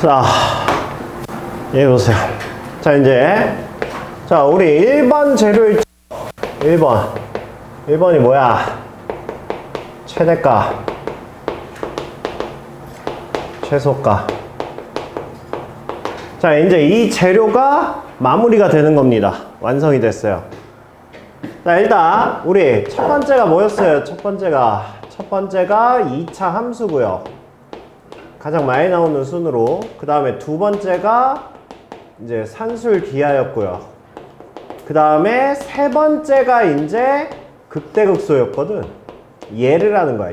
자, 여기 보세요. 자, 이제 자, 우리 1번 재료일 1번이 뭐야? 최대가, 최소가. 자, 이제 이 재료가 마무리가 되는 겁니다. 완성이 됐어요. 자, 일단 우리 첫 번째가 뭐였어요? 첫 번째가 2차 함수고요. 가장 많이 나오는 순으로. 그 다음에 두 번째가 이제 산술기하였고요. 그 다음에 세 번째가 이제 극대극소였거든. 얘를 하는 거야,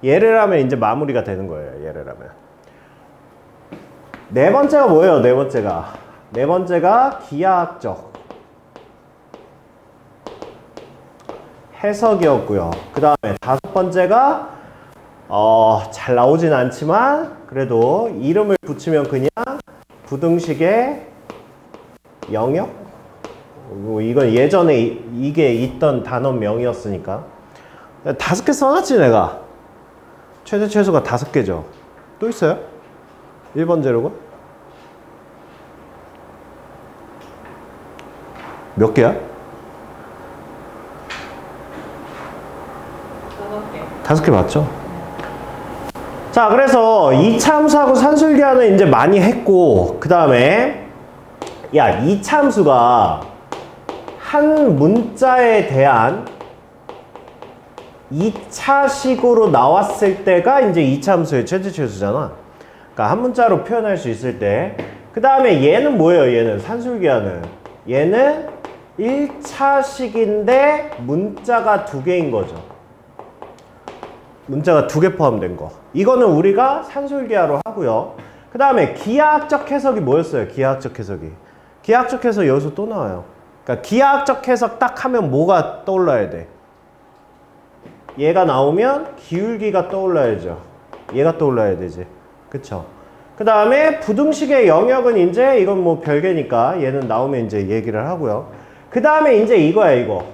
얘를 하면 이제 마무리가 되는 거예요, 얘를 하면. 네 번째가 뭐예요, 네 번째가 기하학적 해석이었고요. 그 다음에 다섯 번째가 잘 나오진 않지만 그래도 이름을 붙이면 그냥 부등식의 영역? 이건 예전에 이게 있던 단원명이었으니까 5개 써놨지 내가. 최대 최소가 5개죠. 또 있어요? 1번 재료가? 몇 개야? 5개. 5개 맞죠? 자, 그래서 2차 함수하고 산술기하는 이제 많이 했고, 그 다음에 야, 2차 함수가 한 문자에 대한 2차식으로 나왔을 때가 이제 2차 함수의 최대 최소잖아. 그러니까 한 문자로 표현할 수 있을 때. 그 다음에 얘는 뭐예요? 얘는 산술기하는. 얘는 1차식인데 문자가 2개인 거죠. 문자가 2개 포함된 거. 이거는 우리가 산술기하로 하고요. 그 다음에 기하학적 해석이 뭐였어요? 기하학적 해석이. 기하학적 해석 여기서 또 나와요. 그러니까 기하학적 해석 딱 하면 뭐가 떠올라야 돼? 얘가 나오면 기울기가 떠올라야죠. 얘가 떠올라야 되지. 그쵸? 그 다음에 부등식의 영역은 이제 이건 뭐 별개니까 얘는 나오면 이제 얘기를 하고요. 그 다음에 이제 이거야, 이거.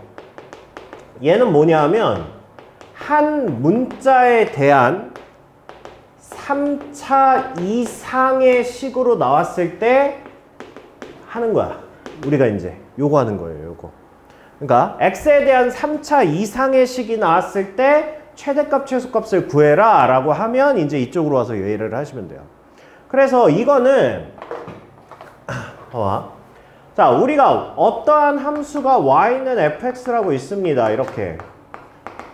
얘는 뭐냐 하면 한 문자에 대한 3차 이상의 식으로 나왔을 때 하는 거야. 우리가 이제 요거 하는 거예요, 요거. 그러니까 x에 대한 3차 이상의 식이 나왔을 때 최대값, 최소값을 구해라 라고 하면 이제 이쪽으로 와서 얘를 하시면 돼요. 그래서 이거는 봐봐. 자, 우리가 어떠한 함수가 y는 fx라고 있습니다. 이렇게.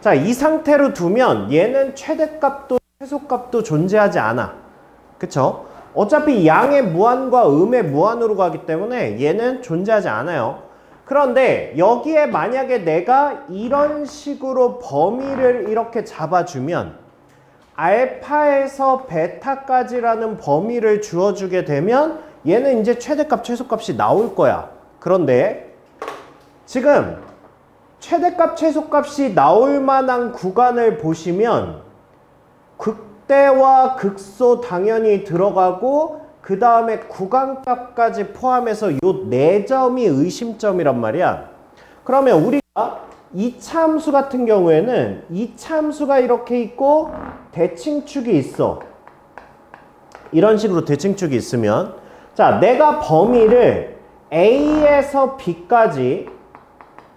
자, 이 상태로 두면 얘는 최대값도 최소값도 존재하지 않아. 그쵸? 어차피 양의 무한과 음의 무한으로 가기 때문에 얘는 존재하지 않아요. 그런데 여기에 만약에 내가 이런 식으로 범위를 이렇게 잡아주면 알파에서 베타까지라는 범위를 주어주게 되면 얘는 이제 최대값, 최소값이 나올 거야. 그런데 지금 최대값, 최소값이 나올 만한 구간을 보시면 극대와 극소 당연히 들어가고 그 다음에 구간값까지 포함해서 요 4점이 의심점이란 말이야. 그러면 우리가 2차 함수 같은 경우에는 2차 함수가 이렇게 있고 대칭축이 있어. 이런 식으로 대칭축이 있으면 자, 내가 범위를 A에서 B까지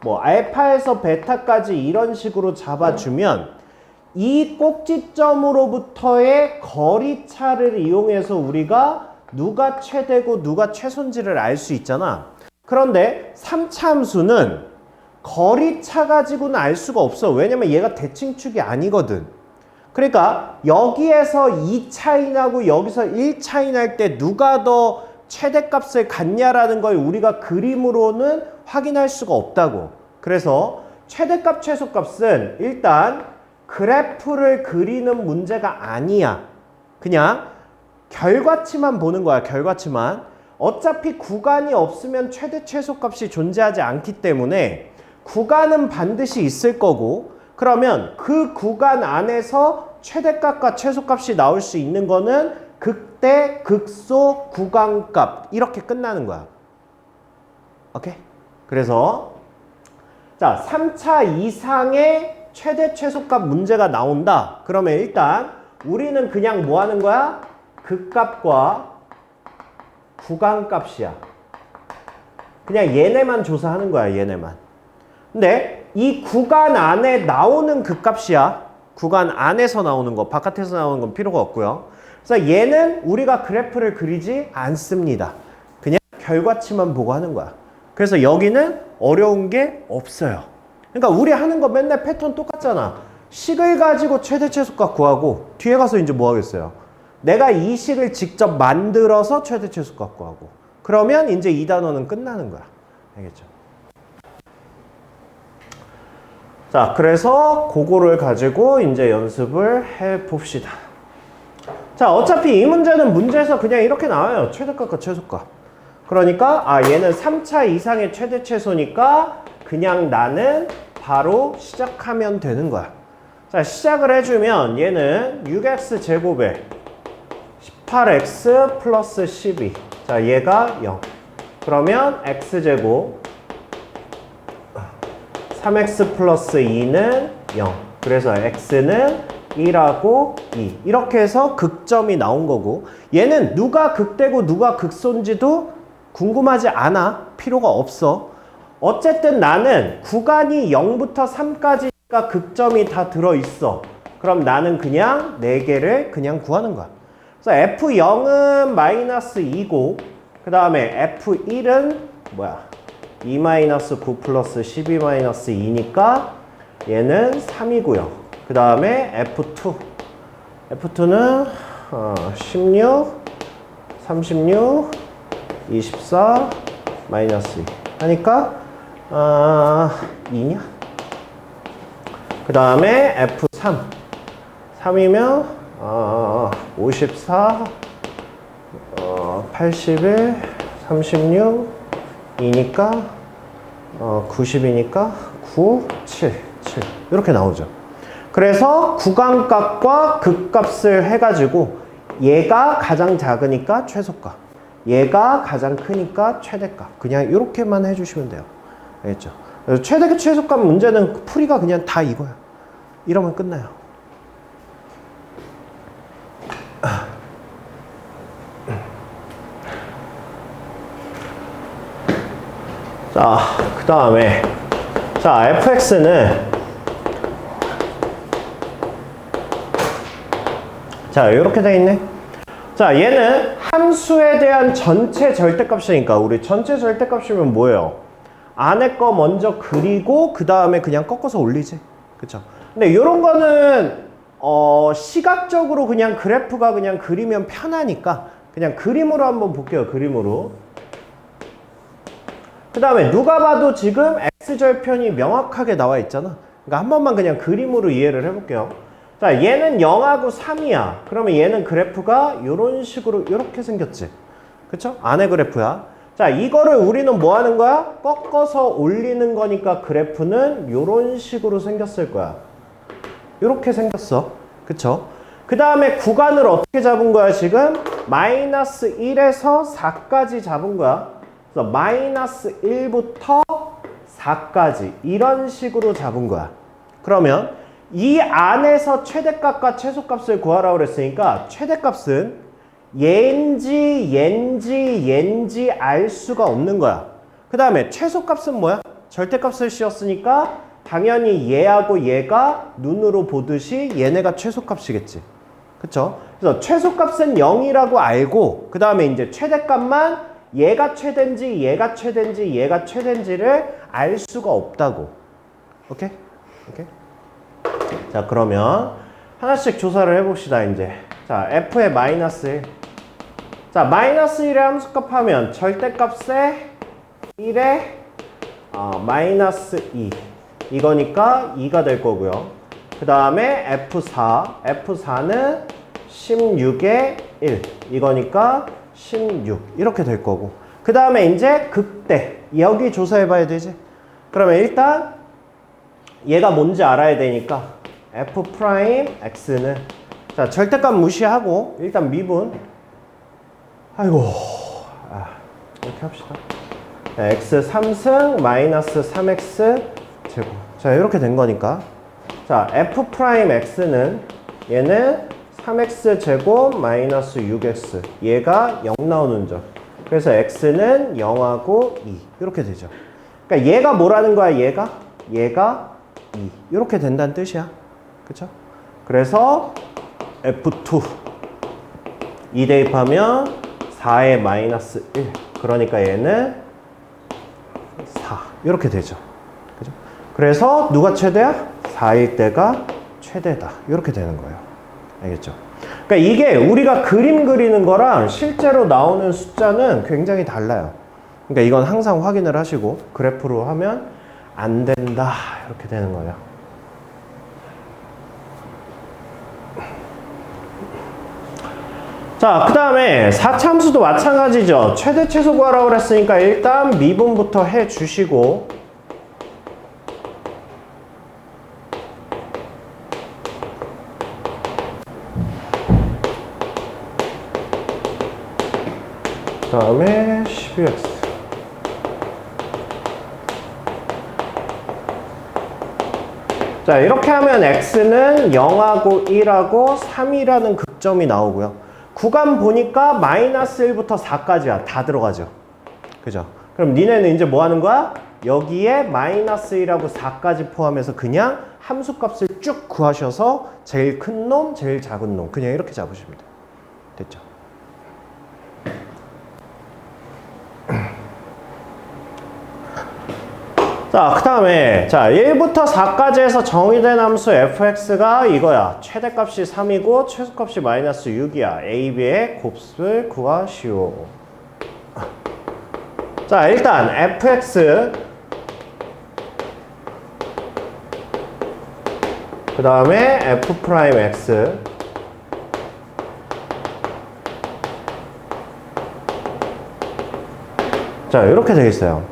뭐 알파에서 베타까지 이런 식으로 잡아주면 이 꼭지점으로부터의 거리차를 이용해서 우리가 누가 최대고 누가 최소인지를 알 수 있잖아. 그런데 3차 함수는 거리차 가지고는 알 수가 없어. 왜냐면 얘가 대칭축이 아니거든. 그러니까 여기에서 2차이 나고 여기서 1차이 날 때 누가 더 최대값을 갖냐라는 걸 우리가 그림으로는 확인할 수가 없다고. 그래서 최대값, 최소값은 일단 그래프를 그리는 문제가 아니야. 그냥 결과치만 보는 거야, 결과치만. 어차피 구간이 없으면 최대, 최소값이 존재하지 않기 때문에 구간은 반드시 있을 거고, 그러면 그 구간 안에서 최대값과 최소값이 나올 수 있는 거는 극대, 극소, 구간값 이렇게 끝나는 거야. 오케이? 그래서 자, 3차 이상의 최대, 최소값 문제가 나온다. 그러면 일단 우리는 그냥 뭐 하는 거야? 극값과 구간값이야. 그냥 얘네만 조사하는 거야, 얘네만. 근데 이 구간 안에 나오는 그 값이야. 구간 안에서 나오는 거, 바깥에서 나오는 건 필요가 없고요. 그래서 얘는 우리가 그래프를 그리지 않습니다. 그냥 결과치만 보고 하는 거야. 그래서 여기는 어려운 게 없어요. 그러니까 우리 하는 거 맨날 패턴 똑같잖아. 식을 가지고 최대 최소값 구하고 뒤에 가서 이제 뭐 하겠어요? 내가 이 식을 직접 만들어서 최대 최소값 구하고 그러면 이제 이 단원은 끝나는 거야. 알겠죠? 자, 그래서 그거를 가지고 이제 연습을 해 봅시다. 자, 어차피 이 문제는 문제에서 그냥 이렇게 나와요. 최대값과 최소값. 그러니까 얘는 3차 이상의 최대 최소니까 그냥 나는 바로 시작하면 되는 거야. 자, 시작을 해주면 얘는 6x 제곱에 18x 플러스 12. 자, 얘가 0. 그러면 x제곱 3x 플러스 2는 0. 그래서 x는 1하고 2. 이렇게 해서 극점이 나온 거고 얘는 누가 극대고 누가 극소인지도 궁금하지 않아. 필요가 없어. 어쨌든 나는 구간이 0부터 3까지가 극점이 다 들어있어. 그럼 나는 그냥 4개를 그냥 구하는 거야. 그래서 F0은 마이너스 2고 그 다음에 F1은 뭐야? 2-9 플러스 12-2니까 얘는 3이고요. 그 다음에 F2는 16, 36, 24, 마이너스 2 하니까 2냐? 그 다음에 F3 3이면 54, 81, 36 2니까 90이니까 9, 7 이렇게 나오죠. 그래서 구간값과 극값을 해가지고 얘가 가장 작으니까 최소값, 얘가 가장 크니까 최대값. 그냥 이렇게만 해주시면 돼요. 알겠죠? 그래서 최대 최소값 문제는 풀이가 그냥 다 이거야. 이러면 끝나요. 자, 그 다음에 자, fx는 자, 이렇게 돼 있네. 자, 얘는 함수에 대한 전체 절대값이니까 우리 전체 절대값이면 뭐예요? 안에 거 먼저 그리고 그 다음에 그냥 꺾어서 올리지. 그쵸? 근데 이런 거는 시각적으로 그냥 그래프가 그냥 그리면 편하니까 그냥 그림으로 한번 볼게요. 그림으로. 그 다음에 누가 봐도 지금 x절편이 명확하게 나와 있잖아. 그러니까 한 번만 그냥 그림으로 이해를 해볼게요. 자, 얘는 0하고 3이야. 그러면 얘는 그래프가 이런 식으로 이렇게 생겼지. 그쵸? 안의 그래프야. 자, 이거를 우리는 뭐 하는 거야? 꺾어서 올리는 거니까 그래프는 이런 식으로 생겼을 거야. 이렇게 생겼어. 그쵸? 그 다음에 구간을 어떻게 잡은 거야, 지금? 마이너스 1에서 4까지 잡은 거야. 그래서 마이너스 1부터 4까지 이런 식으로 잡은 거야. 그러면 이 안에서 최대값과 최소값을 구하라고 그랬으니까 최대값은 얘인지 알 수가 없는 거야. 그 다음에 최소값은 뭐야? 절대값을 씌웠으니까 당연히 얘하고 얘가 눈으로 보듯이 얘네가 최소값이겠지. 그쵸? 그래서 최소값은 0이라고 알고 그 다음에 이제 최대값만 얘가 최대인지 얘가 최대인지 얘가 최대인지를 알 수가 없다고. 오케이? 오케이? 자, 그러면 하나씩 조사를 해봅시다. 이제 자, f의 마이너스 1. 자, 마이너스 1의 함수값 하면 절대값에 1에 마이너스 2 이거니까 2가 될 거고요. 그 다음에 F4는 16에 1 이거니까 16 이렇게 될 거고 그 다음에 이제 극대 여기 조사해 봐야 되지. 그러면 일단 얘가 뭔지 알아야 되니까 F'X는 자, 절대값 무시하고 일단 미분 아이고 이렇게 합시다. X 3승 마이너스 3X 제곱 자, 이렇게 된 거니까 자, F'X는 얘는 3x 제곱 마이너스 6x 얘가 0 나오는 점 그래서 x는 0하고 2 이렇게 되죠. 그러니까 얘가 뭐라는 거야? 얘가 2 이렇게 된다는 뜻이야. 그쵸? 그래서 F2 2 대입하면 4의 마이너스 1 그러니까 얘는 4 이렇게 되죠. 그죠? 그래서 누가 최대야? 4일 때가 최대다 이렇게 되는 거예요. 알겠죠? 그러니까 이게 우리가 그림 그리는 거랑 실제로 나오는 숫자는 굉장히 달라요. 그러니까 이건 항상 확인을 하시고 그래프로 하면 안 된다 이렇게 되는 거예요. 자, 그 다음에 4참수도 마찬가지죠. 최대 최소 구하라고 그랬으니까 일단 미분부터 해 주시고 그 다음에 12x 자, 이렇게 하면 x는 0하고 1하고 3이라는 극점이 나오고요. 구간 보니까 마이너스 1부터 4까지야. 다 들어가죠. 그죠? 그럼 니네는 이제 뭐 하는 거야? 여기에 마이너스 1하고 4까지 포함해서 그냥 함수값을 쭉 구하셔서 제일 큰 놈, 제일 작은 놈 그냥 이렇게 잡으시면 돼요. 됐죠? 자, 그 다음에 자 1부터 4까지 해서 정의된 함수 fx가 이거야. 최대값이 3이고 최소값이 마이너스 6이야. a, b의 곱을 구하시오. 자, 일단 fx 그 다음에 f'x 자, 이렇게 되겠어요.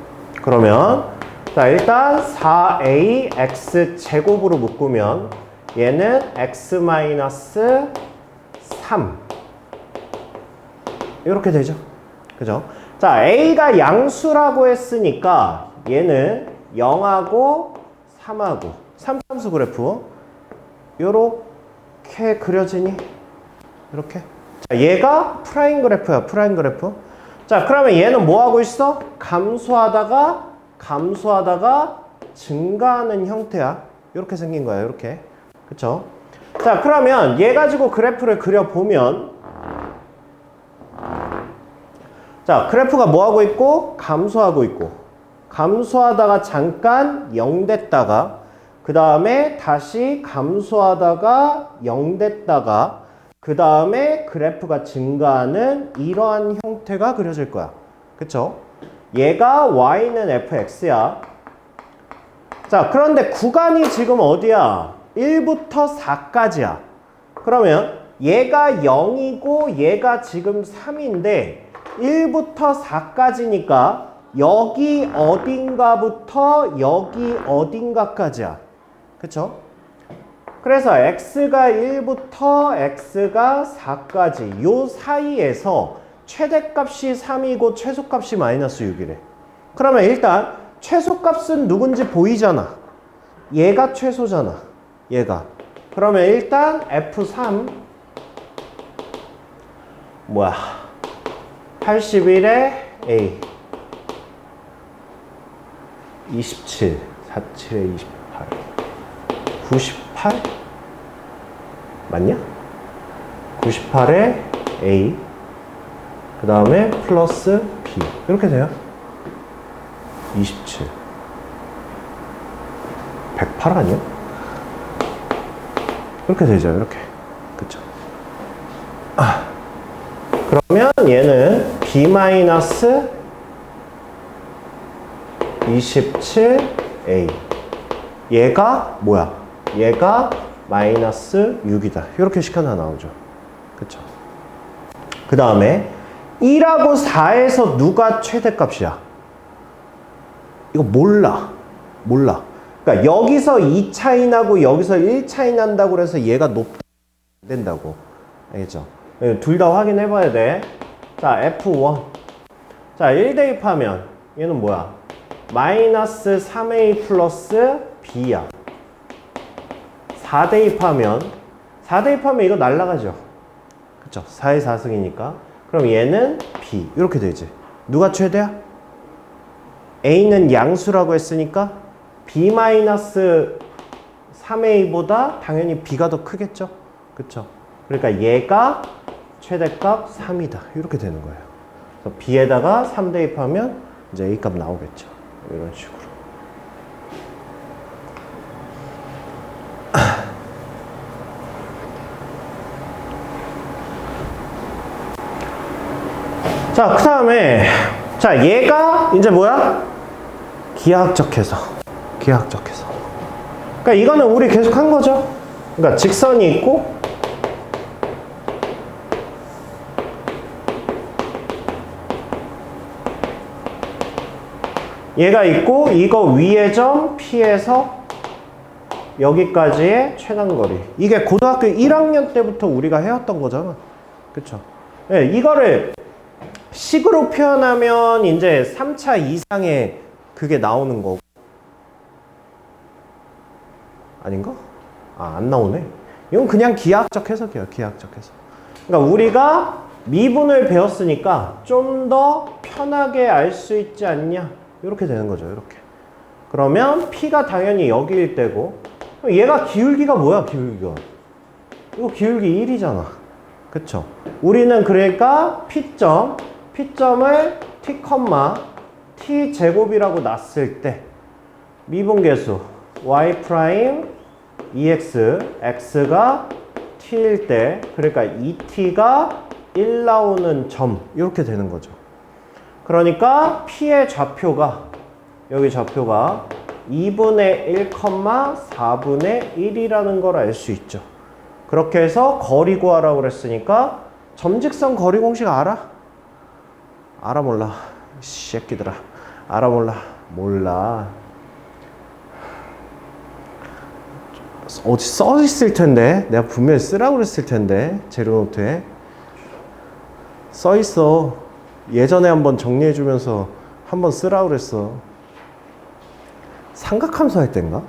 그러면 자, 일단 4ax 제곱으로 묶으면 얘는 x-3 이렇게 되죠. 그죠? 자, a가 양수라고 했으니까 얘는 0하고 3하고 3참수 그래프 요렇게 그려지니? 이렇게. 자, 얘가 프라임 그래프야. 프라임 그래프. 자, 그러면 얘는 뭐 하고 있어? 감소하다가 증가하는 형태야. 이렇게 생긴 거야. 이렇게. 그쵸? 자, 그러면 얘 가지고 그래프를 그려보면 자, 그래프가 뭐 하고 있고? 감소하고 있고. 감소하다가 잠깐 0 됐다가 그 다음에 다시 감소하다가 0 됐다가 그 다음에 그래프가 증가하는 이러한 형태가 그려질 거야. 그쵸? 얘가 y는 fx야. 자, 그런데 구간이 지금 어디야? 1부터 4까지야. 그러면 얘가 0이고 얘가 지금 3인데 1부터 4까지니까 여기 어딘가부터 여기 어딘가까지야. 그쵸? 그래서 x가 1부터 x가 4까지 요 사이에서 최대값이 3이고 최소값이 마이너스 6이래. 그러면 일단 최소값은 누군지 보이잖아. 얘가 최소잖아. 얘가. 그러면 일단 F3 뭐야? 81에 A 27 47에 28 98 맞냐? 98에 A 그 다음에 플러스 B 이렇게 돼요. 27 108 아니야? 이렇게 되죠. 이렇게. 그쵸? 그러면 얘는 B-27A 얘가 뭐야? 얘가 마이너스 6이다. 이렇게 식 하나 나오죠. 그쵸? 그 다음에 1하고 4에서 누가 최대값이야? 이거 몰라. 그러니까 여기서 2 차이 나고 여기서 1 차이 난다고 해서 얘가 높다 안 된다고. 알겠죠? 둘 다 확인해 봐야 돼. 자, F1. 자, 1 대입하면 얘는 뭐야? 마이너스 3A 플러스 B야. 4 대입하면 이거 날라가죠. 그쵸? 4의 4승이니까. 그럼 얘는 B. 이렇게 되지. 누가 최대야? a는 양수라고 했으니까 b-3a보다 당연히 b가 더 크겠죠? 그쵸? 그러니까 얘가 최대값 3이다. 이렇게 되는 거예요. 그래서 b에다가 3 대입하면 이제 a 값 나오겠죠. 이런 식으로. 자, 그 다음에 자, 얘가 이제 뭐야? 기하학적 해서. 그러니까 이거는 우리 계속 한 거죠. 그러니까 직선이 있고 얘가 있고 이거 위의 점 P에서 여기까지의 최단거리. 이게 고등학교 1학년 때부터 우리가 해왔던 거잖아. 그쵸? 네, 이거를 식으로 표현하면 이제 3차 이상의 그게 나오는 거고. 아닌가? 아, 안 나오네. 이건 그냥 기하학적 해석이에요. 기하학적 해석. 그러니까 우리가 미분을 배웠으니까 좀 더 편하게 알 수 있지 않냐? 이렇게 되는 거죠. 이렇게. 그러면 P가 당연히 여기일 때고 얘가 기울기가 뭐야? 기울기가. 이거 기울기 1이잖아. 그쵸? 우리는 그러니까 P점을 T, T 제곱이라고 놨을 때 미분계수 y 프라임 EX, X가 T일 때 그러니까 2T가 1 나오는 점 이렇게 되는 거죠. 그러니까 P의 좌표가 여기 좌표가 2분의 1, 4분의 1이라는 걸 알 수 있죠. 그렇게 해서 거리 구하라고 그랬으니까 점직선 거리 공식 알아? 알아 몰라? 이 새끼들아. 알아 몰라? 몰라. 어디 써 있을 텐데. 내가 분명히 쓰라고 그랬을 텐데. 재료노트에. 써 있어. 예전에 한번 정리해 주면서 한번 쓰라고 그랬어. 삼각함수 할 땐가?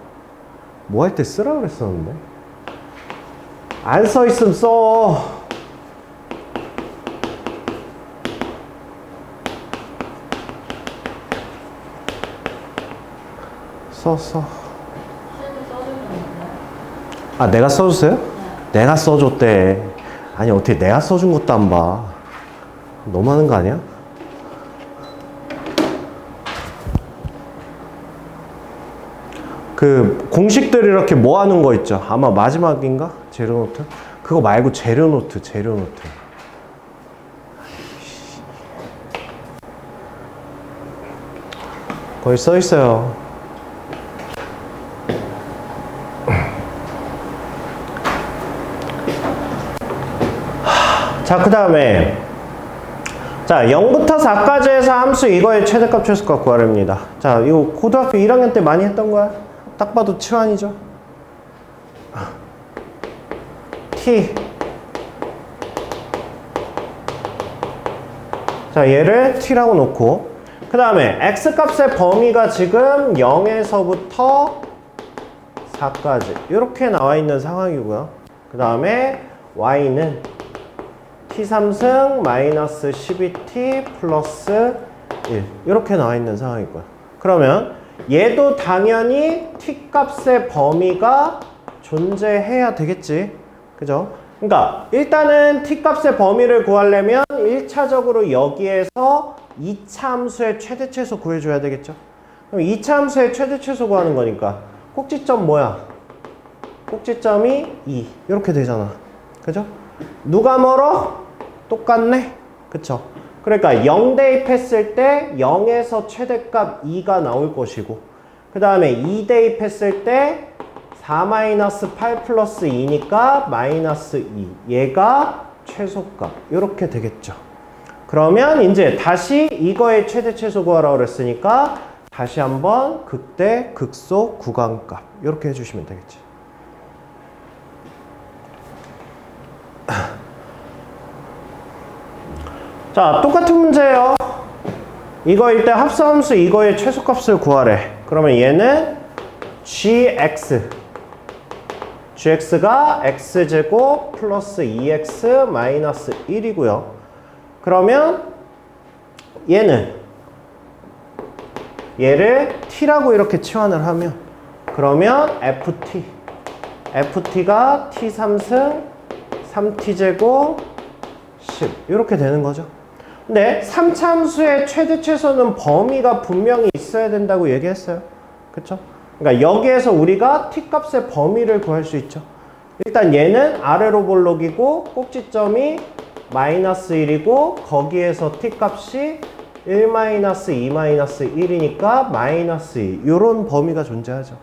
뭐 할 때 쓰라고 그랬었는데. 안 써 있으면 써. 써. 아, 내가 써줬어요? 네. 내가 써줬대. 아니, 어떻게 내가 써준 것도 안 봐. 너무하는 거 아니야? 그 공식들 이렇게 모아놓은 거 있죠. 아마 마지막인가? 재료노트? 그거 말고 재료노트. 거기 써 있어요. 자, 그 다음에 자, 0부터 4까지 해서 함수 이거의 최대값 최소값 구하랍니다. 자, 이거 고등학교 1학년 때 많이 했던 거야. 딱 봐도 치환이죠. T. 자, 얘를 T라고 놓고 그 다음에 X값의 범위가 지금 0에서부터 4까지 이렇게 나와 있는 상황이고요. 그 다음에 Y는 T3승 마이너스 12T 플러스 1 이렇게 나와 있는 상황이고요. 그러면 얘도 당연히 T 값의 범위가 존재해야 되겠지. 그죠? 그러니까 일단은 T 값의 범위를 구하려면 1차적으로 여기에서 2차 함수의 최대 최소 구해줘야 되겠죠. 그럼 2차 함수의 최대 최소 구하는 거니까 꼭지점 뭐야? 꼭지점이 2 이렇게 되잖아. 그죠? 누가 멀어? 똑같네? 그쵸? 그러니까 0 대입했을 때 0에서 최대값 2가 나올 것이고 그 다음에 2 대입했을 때 4-8 플러스 2니까 마이너스 2 얘가 최소값 이렇게 되겠죠. 그러면 이제 다시 이거의 최대 최소 구하라고 그랬으니까 다시 한번 극대 극소 구간값 이렇게 해주시면 되겠지. 자, 똑같은 문제예요. 이거일 때 합성함수 이거의 최소값을 구하래. 그러면 얘는 gx가 x제곱 플러스 2x 마이너스 1이고요. 그러면 얘를 t라고 이렇게 치환을 하면 그러면 ft가 t 3승 3t제곱 10 이렇게 되는 거죠. 근데 3차 함수의 최대 최소는 범위가 분명히 있어야 된다고 얘기했어요. 그쵸? 그러니까 여기에서 우리가 t 값의 범위를 구할 수 있죠. 일단 얘는 아래로 볼록이고 꼭지점이 -1이고 거기에서 t 값이 1 2 1이니까 -2 요런 범위가 존재하죠.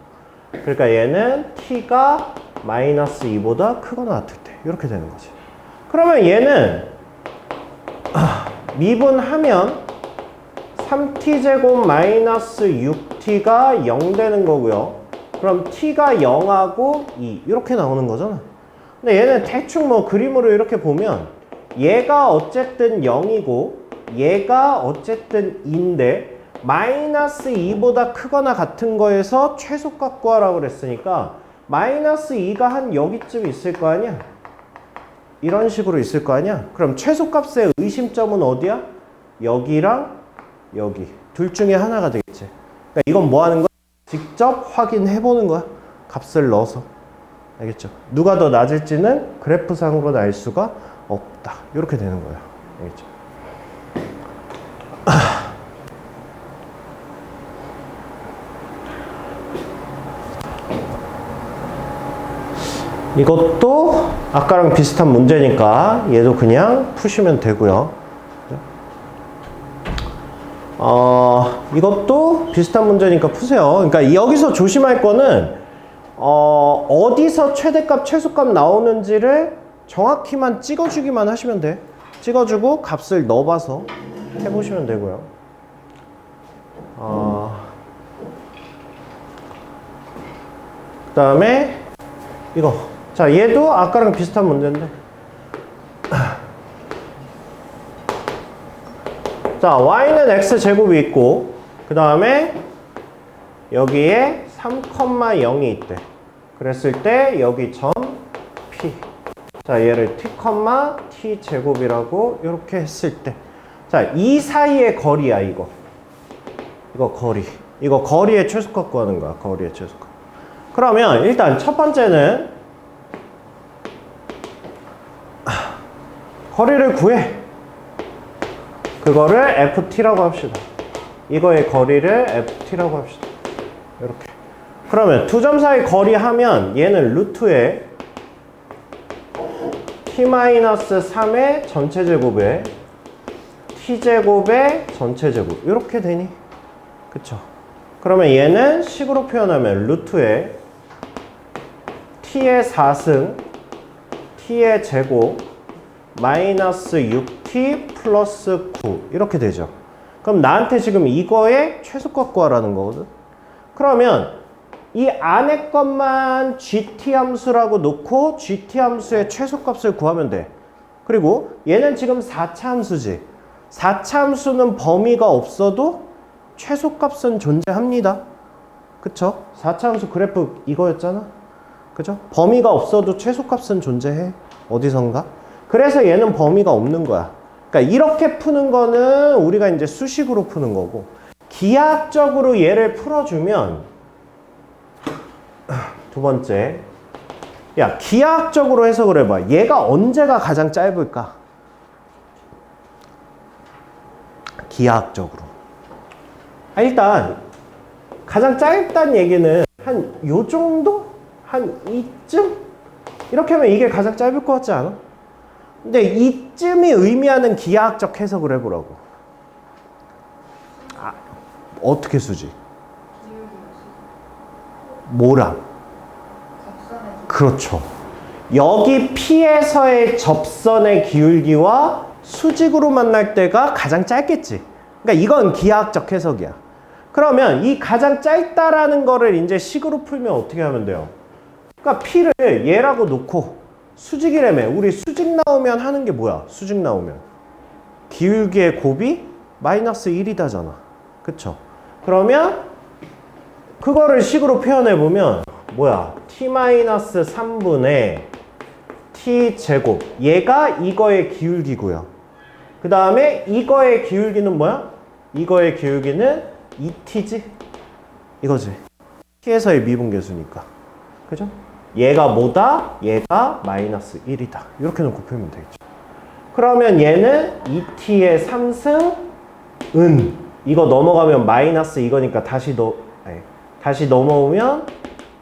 그러니까 얘는 t가 -2보다 크거나 같을 때 이렇게 되는 거지. 그러면 얘는 미분하면 3t제곱 -6t가 0 되는 거고요. 그럼 t가 0하고 2 이렇게 나오는 거잖아. 근데 얘는 대충 뭐 그림으로 이렇게 보면 얘가 어쨌든 0이고 얘가 어쨌든 2인데 -2보다 크거나 같은 거에서 최소값 구하라고 그랬으니까 -2가 한 여기쯤 있을 거 아니야? 이런 식으로 있을 거 아니야? 그럼 최소값의 의심점은 어디야? 여기랑 여기 둘 중에 하나가 되겠지. 그러니까 이건 뭐 하는 거야? 직접 확인해 보는 거야. 값을 넣어서. 알겠죠? 누가 더 낮을지는 그래프상으로는 알 수가 없다. 이렇게 되는 거야. 알겠죠? 이것도 아까랑 비슷한 문제니까 얘도 그냥 푸시면 되고요. 이것도 비슷한 문제니까 푸세요. 그러니까 여기서 조심할 거는 어디서 최대값, 최소값 나오는지를 정확히만 찍어주기만 하시면 돼. 찍어주고 값을 넣어봐서 해보시면 되고요. 그 다음에 이거. 자, 얘도 아까랑 비슷한 문제인데. 자, y는 x제곱이 있고 그 다음에 여기에 3,0이 있대. 그랬을 때 여기 점 p. 자, 얘를 t, t제곱이라고 이렇게 했을 때 자, 이 사이의 거리야 이거. 이거 거리. 이거 거리의 최소값 구하는 거야. 거리의 최소값. 그러면 일단 첫 번째는 거리를 구해. 그거를 ft라고 합시다. 이거의 거리를 ft라고 합시다. 이렇게. 그러면 두 점 사이 거리 하면 얘는 루트에 t-3의 전체 제곱에 t제곱의 전체 제곱 이렇게 되니? 그쵸? 그러면 얘는 식으로 표현하면 루트에 t의 4승 t의 제곱 -6t 플러스 9 이렇게 되죠. 그럼 나한테 지금 이거의 최소값 구하라는 거거든. 그러면 이 안에 것만 gt 함수라고 놓고 gt 함수의 최소값을 구하면 돼. 그리고 얘는 지금 4차 함수지. 4차 함수는 범위가 없어도 최소값은 존재합니다. 그쵸? 4차 함수 그래프 이거였잖아. 그죠? 범위가 없어도 최소값은 존재해. 어디선가. 그래서 얘는 범위가 없는 거야. 그러니까 이렇게 푸는 거는 우리가 이제 수식으로 푸는 거고, 기하학적으로 얘를 풀어주면 두 번째, 야, 기하학적으로 해석을 해봐. 얘가 언제가 가장 짧을까? 기하학적으로. 일단 가장 짧다는 얘기는 한 요 정도? 한 이쯤? 이렇게 하면 이게 가장 짧을 것 같지 않아? 근데 이쯤이 의미하는 기하학적 해석을 해보라고. 어떻게 쓰지? 뭐랑? 그렇죠. 여기 P에서의 접선의 기울기와 수직으로 만날 때가 가장 짧겠지. 그러니까 이건 기하학적 해석이야. 그러면 이 가장 짧다라는 거를 이제 식으로 풀면 어떻게 하면 돼요? 그러니까 P를 얘라고 놓고 수직이라며. 우리 수직 나오면 하는 게 뭐야? 수직 나오면 기울기의 곱이 -1이다잖아. 그쵸? 그러면 그거를 식으로 표현해보면 뭐야? t-3분의 t제곱. 얘가 이거의 기울기고요. 그 다음에 이거의 기울기는 뭐야? 이거의 기울기는 2t지? 이거지. t에서의 미분계수니까. 그죠? 얘가 뭐다? 얘가 마이너스 1이다. 이렇게 놓고 풀면 되겠죠. 그러면 얘는 2t의 3승 은 이거 넘어가면 마이너스 이거니까 다시 넘어오면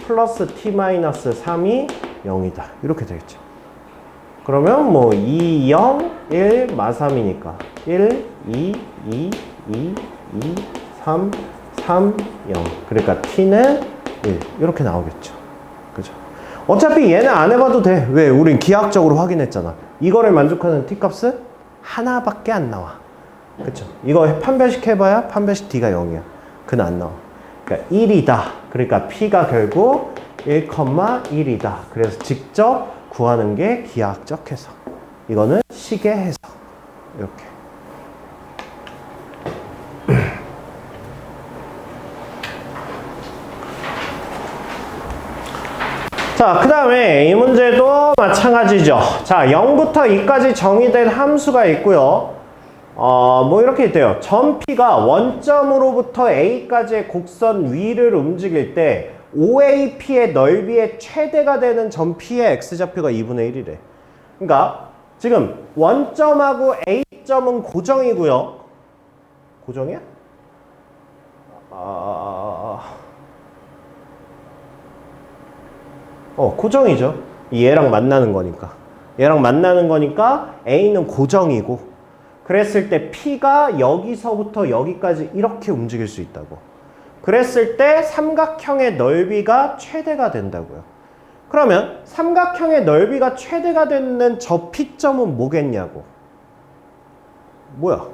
플러스 t 마이너스 3이 0이다. 이렇게 되겠죠. 그러면 뭐 2, 0, 1, 마 3이니까 1, 2, 2, 2, 2, 3, 3, 0. 그러니까 t는 1. 이렇게 나오겠죠. 그죠? 어차피 얘는 안 해봐도 돼. 왜? 우린 기하학적으로 확인했잖아. 이거를 만족하는 t 값은 하나밖에 안 나와. 그쵸? 이거 판별식 해봐야 판별식 d가 0이야. 그는 안 나와. 그러니까 1이다. 그러니까 p가 결국 1,1이다. 그래서 직접 구하는 게 기하학적 해석. 이거는 식의 해석. 이렇게. 자, 그 다음에 이 문제도 마찬가지죠. 자, 0부터 2까지 정의된 함수가 있고요. 뭐 이렇게 있대요. 점 P가 원점으로부터 A까지의 곡선 위를 움직일 때 OAP의 넓이의 최대가 되는 점 P의 X좌표가 2분의 1이래. 그러니까 지금 원점하고 A점은 고정이고요. 고정이야? 고정이죠. 얘랑 만나는 거니까. 얘랑 만나는 거니까 A는 고정이고, 그랬을 때 P가 여기서부터 여기까지 이렇게 움직일 수 있다고. 그랬을 때 삼각형의 넓이가 최대가 된다고요. 그러면 삼각형의 넓이가 최대가 되는 저 P점은 뭐겠냐고. 뭐야?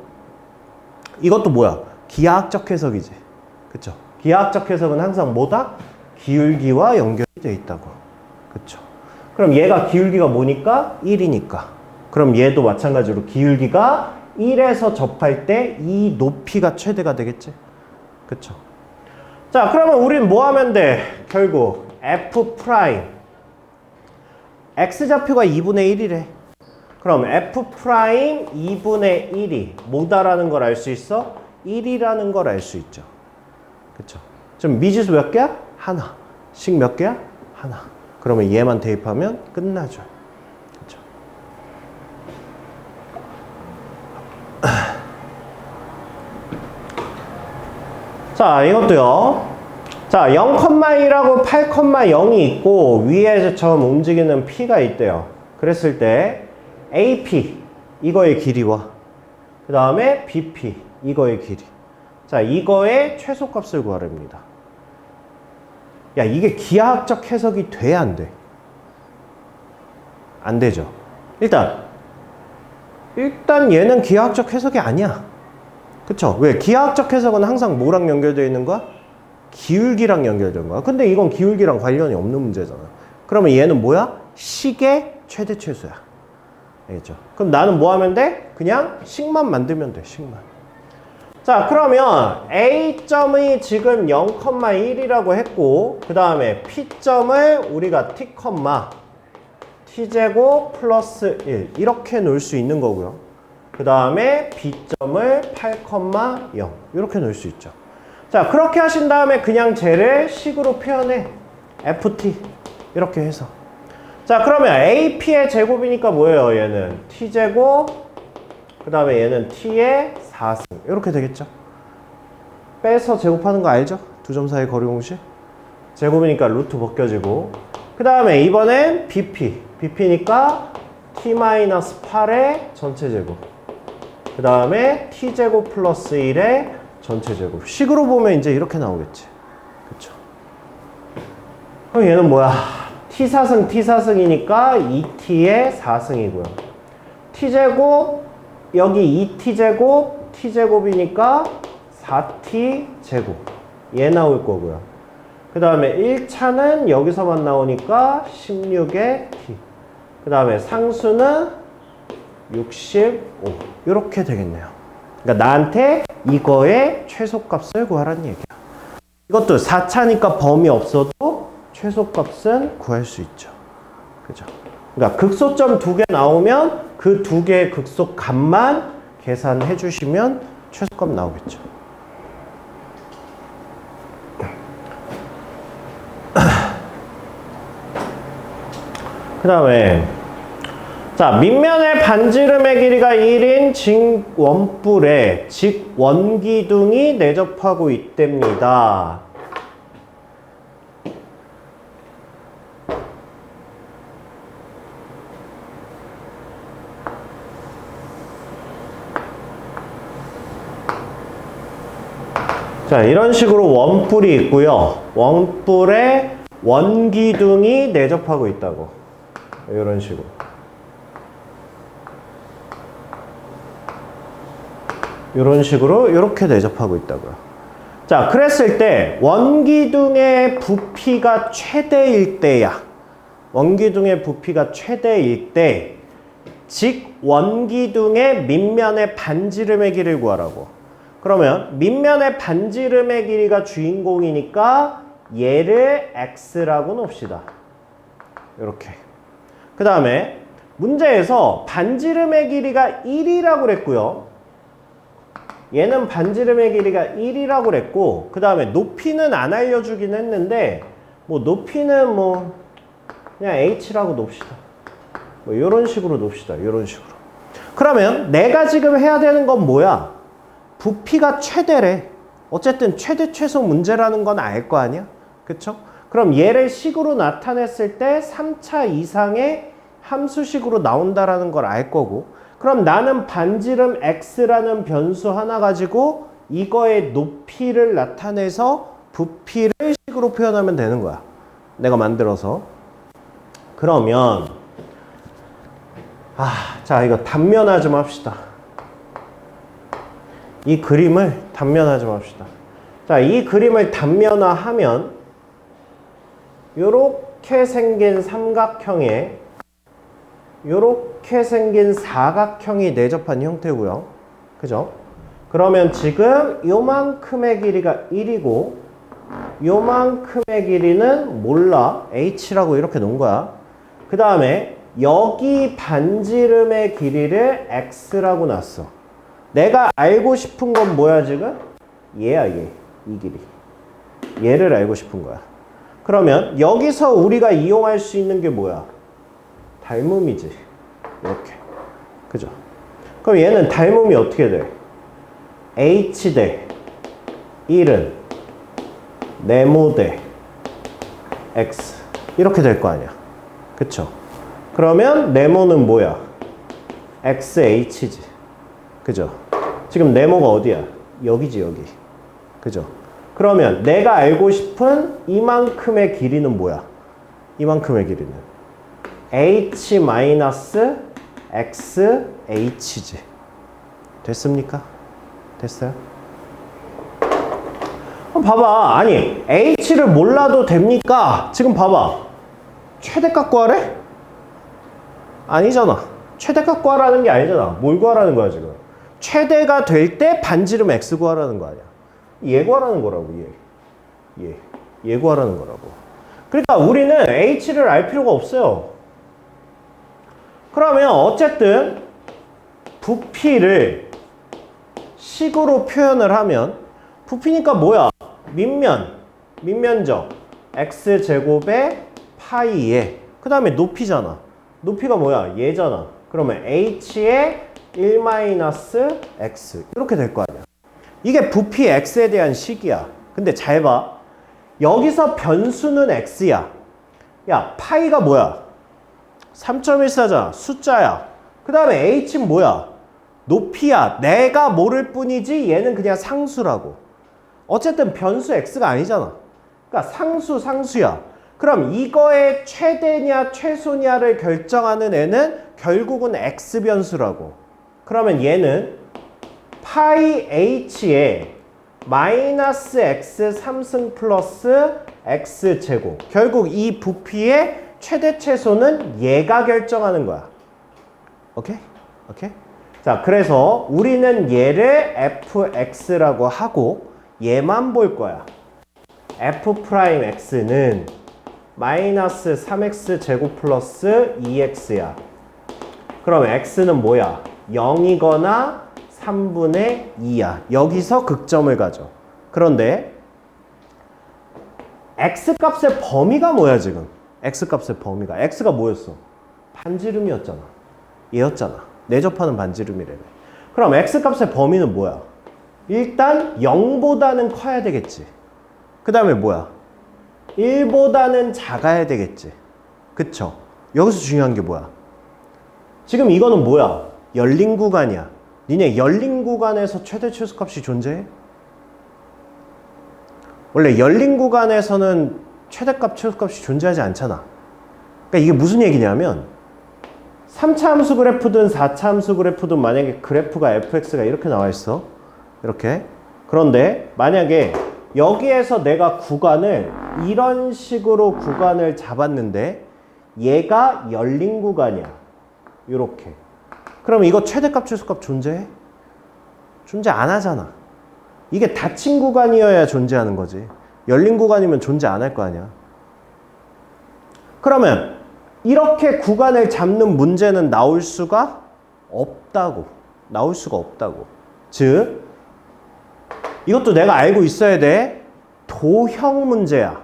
이것도 뭐야? 기하학적 해석이지. 그쵸? 기하학적 해석은 항상 뭐다? 기울기와 연결이 되어 있다고. 그쵸? 그럼 얘가 기울기가 뭐니까? 1이니까. 그럼 얘도 마찬가지로 기울기가 1에서 접할 때 이 높이가 최대가 되겠지? 그쵸? 자, 그러면 우린 뭐 하면 돼? 결국 F 프라임 X좌표가 2분의 1이래. 그럼 F 프라임 2분의 1이 뭐다라는 걸 알 수 있어? 1이라는 걸 알 수 있죠. 그쵸? 지금 미지수 몇 개야? 하나. 식 몇 개야? 하나. 그러면 얘만 대입하면 끝나죠. 그쵸? 자, 이것도요. 자, 0,1하고 8,0이 있고 위에 처럼 움직이는 P가 있대요. 그랬을 때 AP 이거의 길이와 그 다음에 BP 이거의 길이. 자, 이거의 최소값을 구하랍니다. 야, 이게 기하학적 해석이 돼야 안 돼? 안 되죠. 일단 얘는 기하학적 해석이 아니야. 그쵸? 왜? 기하학적 해석은 항상 뭐랑 연결되어 있는 거야? 기울기랑 연결된 거야. 근데 이건 기울기랑 관련이 없는 문제잖아. 그러면 얘는 뭐야? 식의 최대 최소야. 알겠죠? 그럼 나는 뭐 하면 돼? 그냥 식만 만들면 돼. 식만. 자, 그러면 A점이 지금 0,1이라고 했고, 그 다음에 P점을 우리가 T제곱 플러스 1 이렇게 놓을 수 있는 거고요. 그 다음에 B점을 8,0 이렇게 놓을 수 있죠. 자, 그렇게 하신 다음에 그냥 쟤를 식으로 표현해. FT 이렇게 해서. 자, 그러면 AP의 제곱이니까 뭐예요? 얘는 T제곱, 그 다음에 얘는 T의 4승 이렇게 되겠죠. 빼서 제곱하는 거 알죠? 두 점 사이 거리 공식. 제곱이니까 루트 벗겨지고, 그 다음에 이번엔 BP니까 T-8의 전체 제곱, 그 다음에 T제곱 플러스 1의 전체 제곱. 식으로 보면 이제 이렇게 나오겠지. 그쵸? 그럼 얘는 뭐야? T4승이니까 2T의 4승이고요. T제곱, 여기 2T제곱, T제곱이니까 4T제곱. 얘 나올 거고요. 그 다음에 1차는 여기서만 나오니까 16의 T. 그 다음에 상수는 65. 이렇게 되겠네요. 그러니까 나한테 이거의 최소값을 구하라는 얘기야. 이것도 4차니까 범위 없어도 최소값은 구할 수 있죠. 그죠? 그러니까 극소점 2개 나오면 그 2개의 극소값만 계산해 주시면 최소값 나오겠죠. 그 다음에 자, 밑면의 반지름의 길이가 1인 직원뿔에 직원기둥이 내접하고 있답니다. 자, 이런 식으로 원뿔이 있고요. 원뿔에 원기둥이 내접하고 있다고. 이런 식으로. 이런 식으로 이렇게 내접하고 있다고요. 자, 그랬을 때 원기둥의 부피가 최대일 때야. 원기둥의 부피가 최대일 때 직원기둥의 밑면의 반지름의 길이를 구하라고. 그러면 밑면의 반지름의 길이가 주인공이니까 얘를 x라고 놓읍시다. 이렇게. 그 다음에 문제에서 반지름의 길이가 1이라고 그랬고요. 얘는 반지름의 길이가 1이라고 그랬고, 그 다음에 높이는 안 알려주긴 했는데, 뭐 높이는 뭐 그냥 h라고 놓읍시다. 뭐 이런 식으로 놓읍시다. 이런 식으로. 그러면 내가 지금 해야 되는 건 뭐야? 부피가 최대래. 어쨌든 최대 최소 문제라는 건 알 거 아니야? 그쵸? 그럼 얘를 식으로 나타냈을 때 3차 이상의 함수식으로 나온다라는 걸 알 거고, 그럼 나는 반지름 x라는 변수 하나 가지고 이거의 높이를 나타내서 부피를 식으로 표현하면 되는 거야. 내가 만들어서. 그러면 자, 이거 단면화 좀 합시다. 이 그림을 단면화 좀 합시다. 자, 이 그림을 단면화하면 요렇게 생긴 삼각형에 요렇게 생긴 사각형이 내접한 형태고요. 그죠? 그러면 지금 요만큼의 길이가 1이고 요만큼의 길이는 몰라. h라고 이렇게 놓은 거야. 그 다음에 여기 반지름의 길이를 x라고 놨어. 내가 알고 싶은 건 뭐야 지금? 얘야 얘. 이 길이. 얘를 알고 싶은 거야. 그러면 여기서 우리가 이용할 수 있는 게 뭐야? 닮음이지. 이렇게. 그죠? 그럼 얘는 닮음이 어떻게 돼? h 대 1은 네모 대 x. 이렇게 될 거 아니야. 그쵸? 그러면 네모는 뭐야? xh지. 그죠? 지금 네모가 어디야? 여기지 여기. 그죠? 그러면 내가 알고 싶은 이만큼의 길이는 뭐야? 이만큼의 길이는 h-xh지. 됐습니까? 됐어요? 그럼 봐봐. 아니 h를 몰라도 됩니까? 지금 봐봐. 최대값 구하래? 아니잖아. 최대값 구하라는 게 아니잖아. 뭘 구하라는 거야 지금? 최대가 될 때 반지름 x 구하라는 거 아니야. 얘 구하라는 거라고. 얘 구하라는 거라고. 그러니까 우리는 h를 알 필요가 없어요. 그러면 어쨌든 부피를 식으로 표현을 하면 부피니까 뭐야? 밑면적 x제곱에 파이에 그 다음에 높이잖아. 높이가 뭐야? 얘잖아. 그러면 h의 1-x 이렇게 될 거 아니야. 이게 부피 x에 대한 식이야. 근데 잘 봐. 여기서 변수는 x야. 야, 파이가 뭐야? 3.14잖아. 숫자야. 그 다음에 h는 뭐야? 높이야. 내가 모를 뿐이지 얘는 그냥 상수라고. 어쨌든 변수 x가 아니잖아. 그러니까 상수야. 그럼 이거의 최대냐 최소냐를 결정하는 애는 결국은 x변수라고. 그러면 얘는 파이 h에 마이너스 x 3승 플러스 x제곱. 결국 이 부피의 최대 최소는 얘가 결정하는 거야. 오케이? 오케이? 자, 그래서 우리는 얘를 fx라고 하고 얘만 볼 거야. f'x는 마이너스 3x 제곱 플러스 2x야. 그럼 x는 뭐야? 0이거나 3분의 2야. 여기서 극점을 가져. 그런데 x값의 범위가 뭐야 지금? x값의 범위가. x가 뭐였어? 반지름이었잖아. 얘였잖아. 내접하는 반지름이래네. 그럼 x값의 범위는 뭐야? 일단 0보다는 커야 되겠지. 그 다음에 뭐야? 1보다는 작아야 되겠지. 그쵸? 여기서 중요한 게 뭐야? 지금 이거는 뭐야? 열린 구간이야. 니네 열린 구간에서 최대 최소값이 존재해? 원래 열린 구간에서는 최대값, 최소값이 존재하지 않잖아. 그러니까 이게 무슨 얘기냐면 3차 함수 그래프든 4차 함수 그래프든 만약에 그래프가 fx가 이렇게 나와 있어. 이렇게. 그런데 만약에 여기에서 내가 구간을 이런 식으로 구간을 잡았는데 얘가 열린 구간이야. 이렇게. 그럼 이거 최대값, 최소값 존재해? 존재 안 하잖아. 이게 닫힌 구간이어야 존재하는 거지. 열린 구간이면 존재 안 할 거 아니야. 그러면 이렇게 구간을 잡는 문제는 나올 수가 없다고. 나올 수가 없다고. 즉 이것도 내가 알고 있어야 돼. 도형 문제야.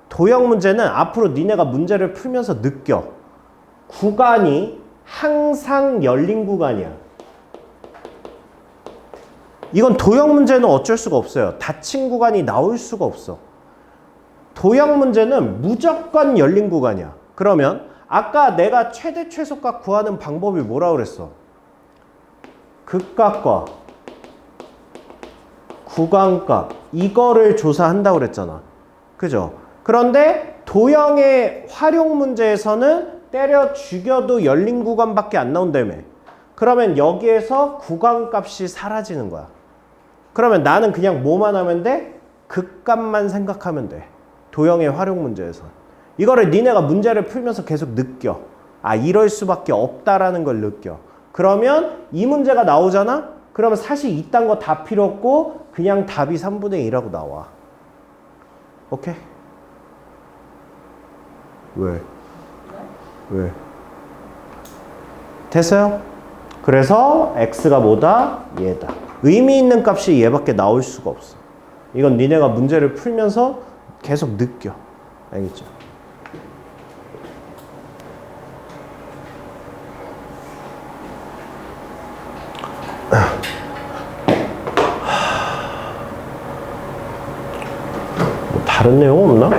도형 문제는 앞으로 니네가 문제를 풀면서 느껴. 구간이 항상 열린 구간이야. 이건 도형 문제는 어쩔 수가 없어요. 닫힌 구간이 나올 수가 없어. 도형 문제는 무조건 열린 구간이야. 그러면 아까 내가 최대 최소값 구하는 방법이 뭐라고 그랬어? 극값과 구간값 이거를 조사한다고 그랬잖아. 그죠? 그런데 도형의 활용 문제에서는 때려 죽여도 열린 구간밖에 안 나온다며. 그러면 여기에서 구간값이 사라지는 거야. 그러면 나는 그냥 뭐만 하면 돼? 극값만 생각하면 돼. 도형의 활용 문제에서. 이거를 니네가 문제를 풀면서 계속 느껴. 아, 이럴 수밖에 없다라는 걸 느껴. 그러면 이 문제가 나오잖아? 그러면 사실 이딴 거 다 필요 없고 그냥 답이 3분의 2라고 나와. 오케이? 왜? 왜? 됐어요? 그래서 x가 뭐다? 얘다. 의미 있는 값이 얘밖에 나올 수가 없어. 이건 니네가 문제를 풀면서 계속 느껴. 알겠죠? 뭐 다른 내용 없나?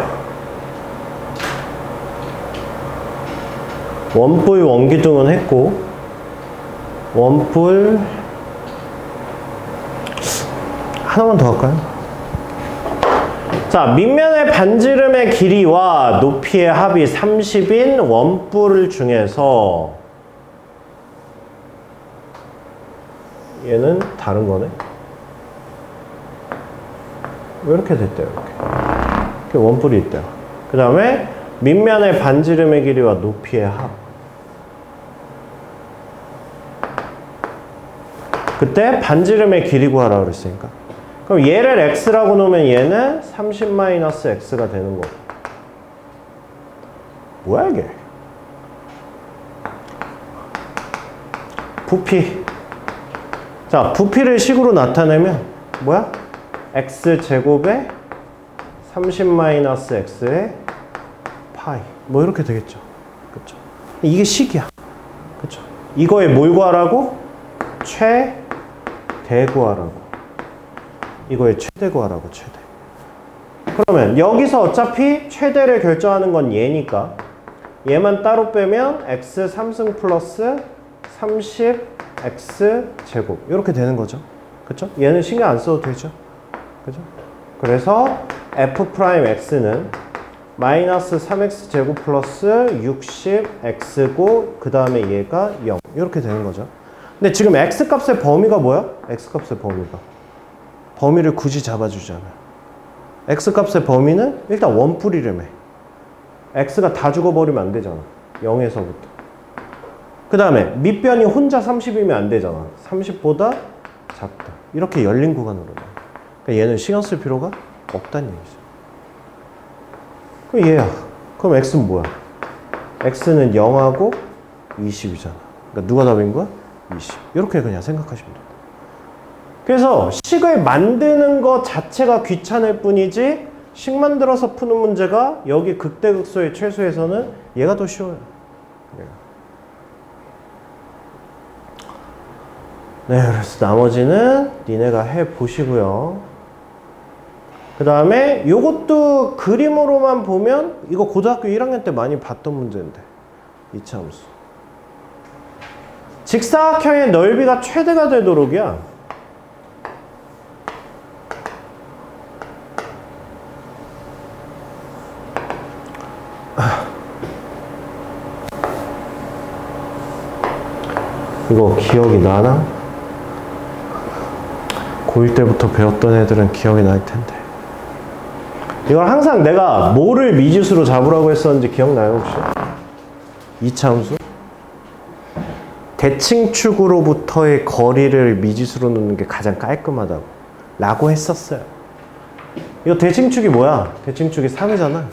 원뿔 원기둥은 했고 원뿔 하나만 더 할까요? 자, 밑면의 반지름의 길이와 높이의 합이 30인 원뿔 중에서 얘는 다른 거네. 왜 이렇게 됐대요? 이렇게 원뿔이 있대요. 그 다음에 밑면의 반지름의 길이와 높이의 합. 그때 반지름의 길이 구하라고 그랬으니까. 그럼 얘를 x라고 놓으면 얘는 30-x가 되는 거고. 뭐야 이게? 부피. 자, 부피를 식으로 나타내면 뭐야? x제곱에 30-x의 파이. 뭐 이렇게 되겠죠. 그쵸? 이게 식이야. 그쵸? 이거에 뭘 구하라고? 최대 구하라고. 이거에 최대 구하라고, 최대. 그러면 여기서 어차피 최대를 결정하는 건 얘니까 얘만 따로 빼면 x 3승 플러스 30x 제곱 이렇게 되는 거죠. 그쵸? 얘는 신경 안 써도 되죠. 그죠? 그래서 f'x는 마이너스 3x 제곱 플러스 60x고 그 다음에 얘가 0 이렇게 되는 거죠. 근데 지금 x값의 범위가 뭐야? x값의 범위가 범위를 굳이 잡아주잖아. x값의 범위는 일단 원뿔이라며. x가 다 죽어버리면 안 되잖아. 0에서부터. 그 다음에 밑변이 혼자 30이면 안 되잖아. 30보다 작다. 이렇게 열린 구간으로 나와. 그러니까 얘는 신경 쓸 필요가 없다는 얘기죠. 그럼 얘야. 그럼 x는 뭐야? x는 0하고 20이잖아. 그러니까 누가 답인 거야? 20. 이렇게 그냥 생각하시면 돼요. 그래서 식을 만드는 것 자체가 귀찮을 뿐이지 식 만들어서 푸는 문제가 여기 극대극소의 최소에서는 얘가 더 쉬워요. 네, 그래서 나머지는 니네가 해보시고요. 그 다음에 요것도 그림으로만 보면 이거 고등학교 1학년 때 많이 봤던 문제인데 이차 함수. 직사각형의 넓이가 최대가 되도록이야. 이거 기억이 나나? 고1 때부터 배웠던 애들은 기억이 날 텐데. 이걸 항상 내가 뭐를 미지수로 잡으라고 했었는지 기억나요, 혹시? 이차 함수? 대칭축으로부터의 거리를 미지수로 놓는 게 가장 깔끔하다고 라고 했었어요. 이거 대칭축이 뭐야? 대칭축이 3이잖아.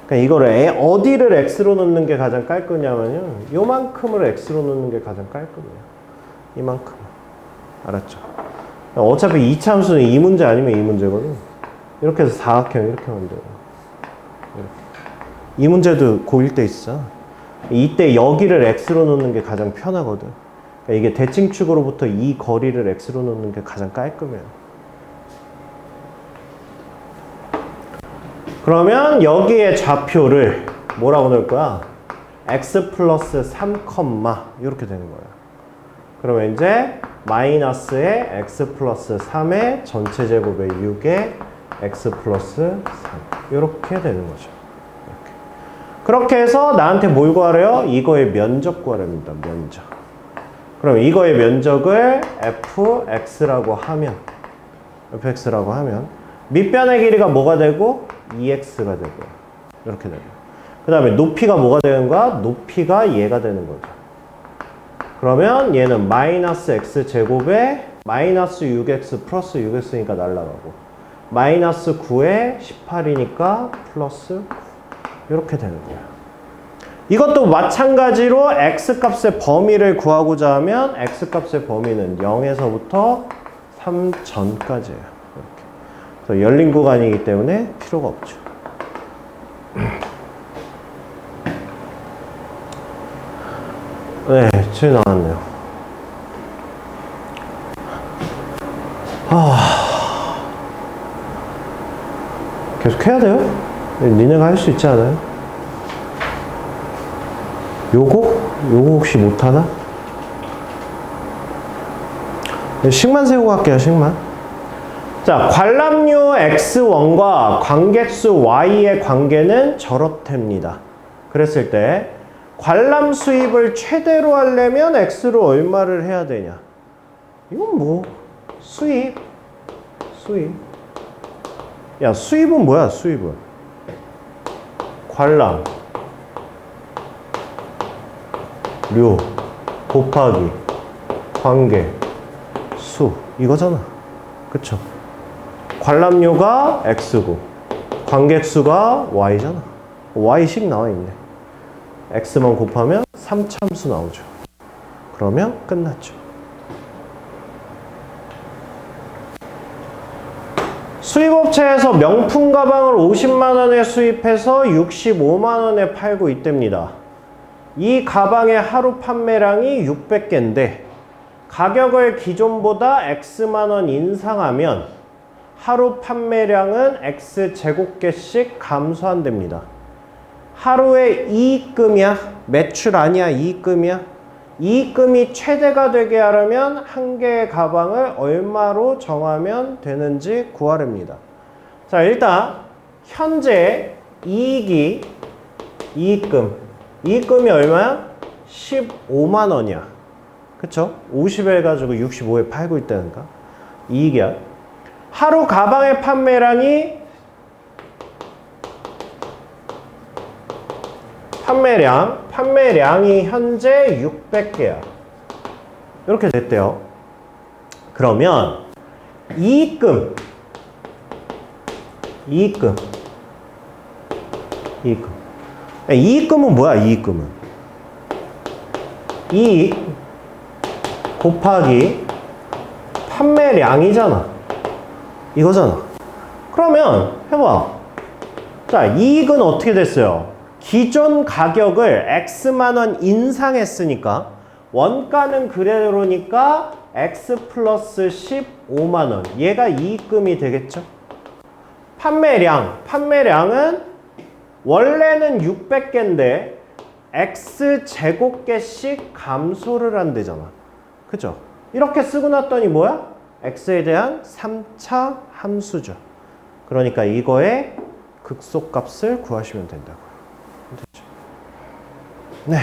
그러니까 이거를 어디를 x로 놓는 게 가장 깔끔냐면요, 요만큼을 x로 놓는 게 가장 깔끔해요. 이만큼. 알았죠? 어차피 2차 함수는 이 문제 아니면 이 문제거든. 이렇게 해서 사각형 이렇게 만들어요. 이 문제도 고1 때 있어. 이때 여기를 x로 놓는 게 가장 편하거든. 그러니까 이게 대칭축으로부터 이 거리를 x로 놓는 게 가장 깔끔해요. 그러면 여기에 좌표를 뭐라고 넣을 거야? x 플러스 3, 이렇게 되는 거야. 그러면 이제 마이너스의 x 플러스 3의 전체 제곱의 6의 x 플러스 3 이렇게 되는 거죠. 이렇게. 그렇게 해서 나한테 뭘 구하래요? 이거의 면적 구하랍니다. 면적. 그럼 이거의 면적을 fx라고 하면 밑변의 길이가 뭐가 되고? 2x가 되고요. 이렇게 되고. 그 다음에 높이가 뭐가 되는 거야? 높이가 얘가 되는 거죠. 그러면 얘는 마이너스 x 제곱에 마이너스 6x 플러스 6x니까 날라가고, 마이너스 9에 18이니까 플러스 9 이렇게 되는 거야. 이것도 마찬가지로 x값의 범위를 구하고자 하면 x값의 범위는 0에서부터 3 전까지예요. 이렇게. 열린 구간이기 때문에 필요가 없죠. 네, 제일 나왔네요. 계속 해야 돼요? 니네가 할 수 있지 않아요? 요거 혹시 못하나? 식만 세우고 갈게요, 식만. 자, 관람료 x1과 관객수 y의 관계는 저렇답니다. 그랬을 때 관람 수입을 최대로 하려면 x로 얼마를 해야 되냐? 이건 뭐 수입. 야, 수입은 뭐야? 수입은 관람 료 곱하기 관객 수 이거잖아. 그쵸? 관람료가 x고 관객수가 y잖아. y식 나와 있네. x만 곱하면 3참수 나오죠. 그러면 끝났죠. 수입업체에서 명품 가방을 50만 원에 수입해서 65만 원에 팔고 있답니다. 이 가방의 하루 판매량이 600개인데 가격을 기존보다 x만 원 인상하면 하루 판매량은 x 제곱개씩 감소한답니다. 하루의 이익금이야. 매출 아니야. 이익금이야. 이익금이 최대가 되게 하려면 한 개의 가방을 얼마로 정하면 되는지 구하랍니다. 자, 일단 현재 이익금이 얼마야? 15만 원이야. 그쵸? 50에 해가지고 65에 팔고 있다니까. 이익이야. 하루 가방의 판매량이 판매량이 현재 600개야. 이렇게 됐대요. 그러면 이익금은 뭐야? 이익금은 이익 곱하기 판매량이잖아. 이거잖아. 그러면 해봐. 자, 이익은 어떻게 됐어요? 기존 가격을 X만 원 인상했으니까 원가는 그대로니까 X 플러스 15만 원. 얘가 이익금이 되겠죠? 판매량은 원래는 600개인데 X 제곱개씩 감소를 한대잖아. 그죠? 이렇게 쓰고 났더니 뭐야? X에 대한 3차 함수죠. 그러니까 이거의 극소값을 구하시면 된다고요. 됐죠? 네.